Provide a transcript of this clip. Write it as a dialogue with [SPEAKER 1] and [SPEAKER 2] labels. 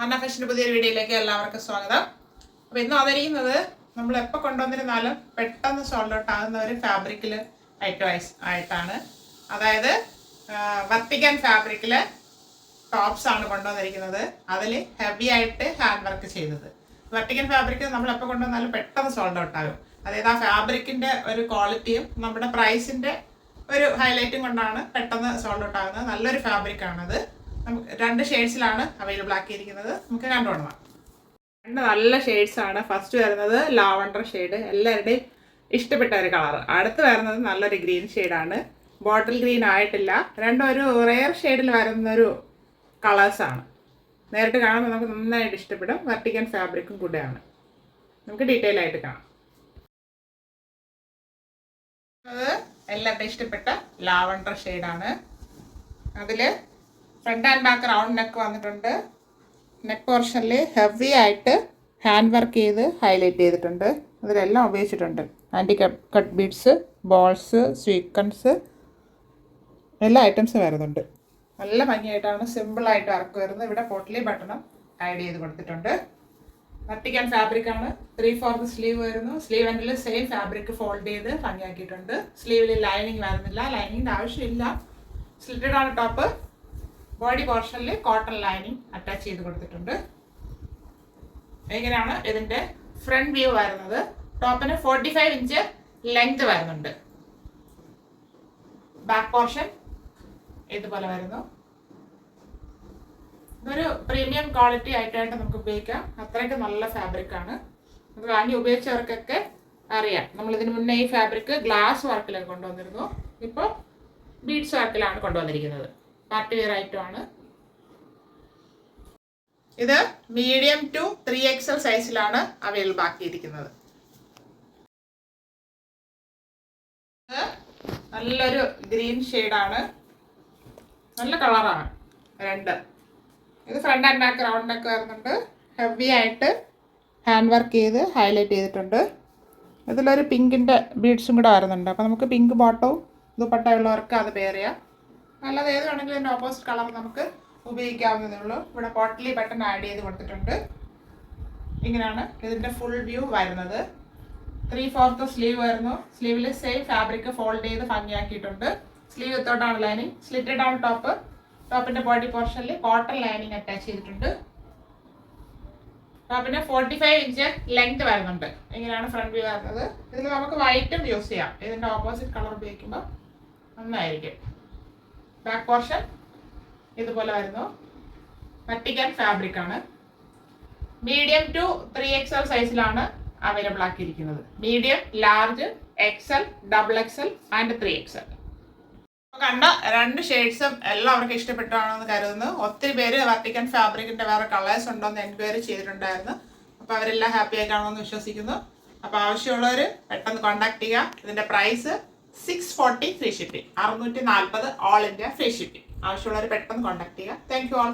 [SPEAKER 1] അന്ന ഫാഷൻ്റെ പുതിയൊരു വീഡിയോയിലേക്ക് എല്ലാവർക്കും സ്വാഗതം. അപ്പോൾ ഇന്ന് വന്നിരിക്കുന്നത് നമ്മൾ എപ്പോൾ കൊണ്ടുവന്നിരുന്നാലും പെട്ടെന്ന് സോൾഡ് ഔട്ട് ആകുന്ന ഒരു ഫാബ്രിക്കിൽ ആയിട്ടാണ്. അതായത് വർത്തിക്കാൻ ഫാബ്രിക്കിൽ ടോപ്സ് ആണ് കൊണ്ടുവന്നിരിക്കുന്നത്. അതിൽ ഹെവി ആയിട്ട് ഹാൻഡ് വർക്ക് ചെയ്തത്. വർത്തിക്കാൻ ഫാബ്രിക് നമ്മൾ എപ്പോൾ കൊണ്ടുവന്നാലും പെട്ടെന്ന് സോൾഡ് ഔട്ട് ആകും. അതായത് ആ ഫാബ്രിക്കിൻ്റെ ഒരു ക്വാളിറ്റിയും നമ്മുടെ പ്രൈസിൻ്റെ ഒരു ഹൈലൈറ്റും കൊണ്ടാണ് പെട്ടെന്ന് സോൾഡ് ഔട്ട് ആകുന്നത്. നല്ലൊരു ഫാബ്രിക്കാണത്. നമുക്ക് 2 ഷെയ്ഡ്സിലാണ് അവൈലബിൾ ആക്കിയിരിക്കുന്നത്. നമുക്ക് കണ്ടുകൊള്ളാം. 2 നല്ല ഷെയ്ഡ്സാണ്. ഫസ്റ്റ് വരുന്നത് ലാവണ്ടർ ഷെയ്ഡ്, എല്ലാവരുടെയും ഇഷ്ടപ്പെട്ട ഒരു കളർ. അടുത്ത് വരുന്നത് നല്ലൊരു ഗ്രീൻ ഷെയ്ഡാണ്. ബോട്ടിൽ ഗ്രീൻ ആയിട്ടില്ല. രണ്ടും ഒരു റെയർ ഷെയ്ഡിൽ വരുന്നൊരു കളേഴ്സാണ്. നേരിട്ട് കാണുമ്പോൾ നമുക്ക് നന്നായിട്ട് ഇഷ്ടപ്പെടും. വർത്തിക്കാൻ ഫാബ്രിക്കും കൂടെയാണ്. നമുക്ക് ഡീറ്റെയിൽ ആയിട്ട് കാണാം. അത് എല്ലാവരുടെയും ഇഷ്ടപ്പെട്ട ലാവണ്ടർ ഷെയ്ഡാണ്. അതിൽ front and back round neck വന്നിട്ടുണ്ട്. നെക്ക് പോർഷനിൽ ഹെവി ആയിട്ട് ഹാൻഡ് വർക്ക് ചെയ്ത് ഹൈലൈറ്റ് ചെയ്തിട്ടുണ്ട്. അതിലെല്ലാം ഉപയോഗിച്ചിട്ടുണ്ട്. Anti cut beads, balls, sequins, എല്ലാ ഐറ്റംസും വരുന്നുണ്ട്. നല്ല ഭംഗിയായിട്ടാണ് സിമ്പിളായിട്ട് വർക്ക് വരുന്നത്. ഇവിടെ പോട്ട്ലി ബട്ടണും ആഡ് ചെയ്ത് കൊടുത്തിട്ടുണ്ട്. വർത്തിക്കാൻ ഫാബ്രിക്കാണ്. 3/4 സ്ലീവ് വരുന്നു. സ്ലീവ് എൻഡിൽ സെയിം ഫാബ്രിക് ഫോൾഡ് ചെയ്ത് ഭംഗിയാക്കിയിട്ടുണ്ട്. സ്ലീവിൽ ലൈനിങ് വരുന്നില്ല, ലൈനിങ്ങിൻ്റെ ആവശ്യമില്ല. സ്ലിറ്റഡ് ആണ് ടോപ്പ്. ബോഡി പോർഷനിൽ കോട്ടൺ ലൈനിങ് അറ്റാച്ച് ചെയ്ത് കൊടുത്തിട്ടുണ്ട്. ഇങ്ങനെയാണ് ഇതിൻ്റെ ഫ്രണ്ട് വ്യൂ വരുന്നത്. ടോപ്പിന് 45 ഇഞ്ച് ലെങ്ത് വരുന്നുണ്ട്. ബാക്ക് പോർഷൻ ഇതുപോലെ വരുന്നു. ഇതൊരു പ്രീമിയം ക്വാളിറ്റി ആയിട്ടായിട്ട് നമുക്ക് ഉപയോഗിക്കാം. അത്രയ്ക്ക് നല്ല ഫാബ്രിക്കാണ്. അത് വാങ്ങി ഉപയോഗിച്ചവർക്കൊക്കെ അറിയാം. നമ്മളിതിന് മുന്നേ ഈ ഫാബ്രിക് ഗ്ലാസ് വർക്കിലൊക്കെ കൊണ്ടുവന്നിരുന്നു. ഇപ്പോൾ ബീഡ്സ് വർക്കിലാണ് കൊണ്ടുവന്നിരിക്കുന്നത്. പാർട്ടി വെയർ ഐറ്റമാണ്. ഇത് മീഡിയം ടു 3XL സൈസിലാണ് അവൈലബിൾ ആക്കിയിരിക്കുന്നത്. നല്ലൊരു ഗ്രീൻ ഷെയ്ഡാണ്. നല്ല കളറാണ്. 2 ഇത് front and back round neck വരുന്നുണ്ട്. ഹെവി ആയിട്ട് ഹാൻഡ് വർക്ക് ചെയ്ത് ഹൈലൈറ്റ് ചെയ്തിട്ടുണ്ട്. ഇതിലൊരു പിങ്കിൻ്റെ ബീഡ്സും കൂടെ വരുന്നുണ്ട്. അപ്പോൾ നമുക്ക് പിങ്ക് ബോട്ടവും ദുപ്പട്ടയുള്ളവർക്ക് അത് പെയർ ചെയ്യാം. അല്ലാതെ ഏത് വേണമെങ്കിലും ഇതിൻ്റെ ഓപ്പോസിറ്റ് കളർ നമുക്ക് ഉപയോഗിക്കാവുന്നതേ ഉള്ളൂ. ഇവിടെ പോട്ട്ലി ബട്ടൺ ആഡ് ചെയ്ത് കൊടുത്തിട്ടുണ്ട്. ഇങ്ങനെയാണ് ഇതിൻ്റെ ഫുൾ വ്യൂ വരുന്നത്. 3/4 സ്ലീവ് വരുന്നു. സ്ലീവിൽ സെയിം ഫാബ്രിക് ഫോൾഡ് ചെയ്ത് ഭംഗിയാക്കിയിട്ടുണ്ട്. സ്ലീവ് വിത്തോട്ടാണ് ലൈനിങ്. സ്ലിറ്റഡ് ആണ് ടോപ്പ്. ടോപ്പിൻ്റെ ബോഡി പോർഷനിൽ കോട്ടൺ ലൈനിങ് അറ്റാച്ച് ചെയ്തിട്ടുണ്ട്. ടോപ്പിന് 45 ഇഞ്ച് ലെങ്ത് വരുന്നുണ്ട്. ഇങ്ങനെയാണ് ഫ്രണ്ട് വ്യൂ വരുന്നത്. ഇതിൽ നമുക്ക് വൈറ്റും യൂസ് ചെയ്യാം. ഇതിൻ്റെ ഓപ്പോസിറ്റ് കളർ ഉപയോഗിക്കുമ്പോൾ നന്നായിരിക്കും. ബാക്ക് പോർഷൻ ഇതുപോലെ വരുന്നു. വർത്തിക്കാൻ ഫാബ്രിക്കാണ്. മീഡിയം ടു 3XL സൈസിലാണ് അവൈലബിൾ ആക്കിയിരിക്കുന്നത്. Medium, large, XL, XXL and 3XL. കണ്ട 2 ഷെയ്ഡ്സും എല്ലാവർക്കും ഇഷ്ടപ്പെട്ടാണെന്ന് കരുതുന്നു. ഒത്തിരി പേര് വർത്തിക്കാൻ ഫാബ്രിക്കിൻ്റെ വേറെ കളേഴ്സ് ഉണ്ടോ എന്ന് എൻക്വയറി ചെയ്തിട്ടുണ്ടായിരുന്നു. അപ്പോൾ അവരെല്ലാം ഹാപ്പി ആയി കാണുമെന്ന് വിശ്വസിക്കുന്നു. അപ്പോൾ ആവശ്യമുള്ളവർ പെട്ടെന്ന് കോൺടാക്ട് ചെയ്യുക. ഇതിൻ്റെ price 640 free shipping, 640 all India free shipping. ആവശ്യമുള്ളവർ പെട്ടെന്ന് കോൺടാക്ട് ചെയ്യുക. Thank you all.